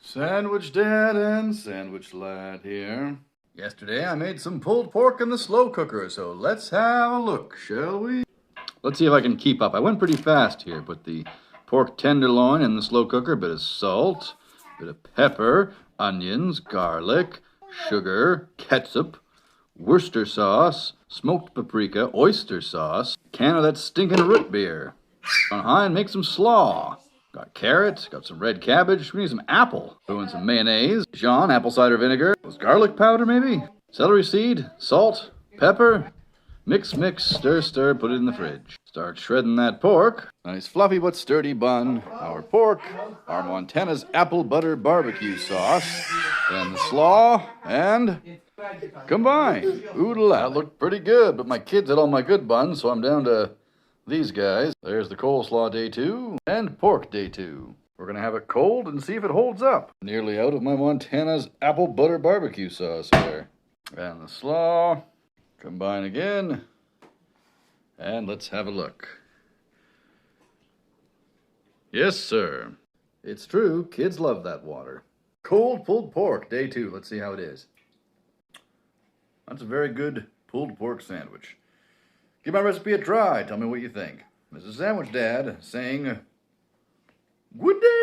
Sandwich Dad and Sandwich Lad here. Yesterday I made some pulled pork in the slow cooker, so let's have a look, shall we? Let's see if I can keep up. I went pretty fast here. Put the pork tenderloin in the slow cooker, a bit of salt, a bit of pepper, onions, garlic, sugar, ketchup, Worcester sauce, smoked paprika, oyster sauce, can of that stinking root beer. On high and make some slaw. Got carrot, got some red cabbage, we need some apple. Throw in some mayonnaise, Dijon, apple cider vinegar, was garlic powder maybe? Celery seed, salt, pepper. Mix, stir, put it in the fridge. Start shredding that pork. Nice fluffy but sturdy bun. Our pork, our Montana's apple butter barbecue sauce, then the slaw, and combine. Oodle, that looked pretty good, but my kids had all my good buns, so I'm down to these guys. There's the coleslaw day 2 and pork day 2. We're gonna have it cold and see if it holds up. Nearly out of my Montana's apple butter barbecue sauce here. And the slaw. Combine again. And let's have a look. Yes, sir. It's true, kids love that water. Cold pulled pork day 2. Let's see how it is. That's a very good pulled pork sandwich. Give my recipe a try. Tell me what you think. This is Sandwich Dad saying good day.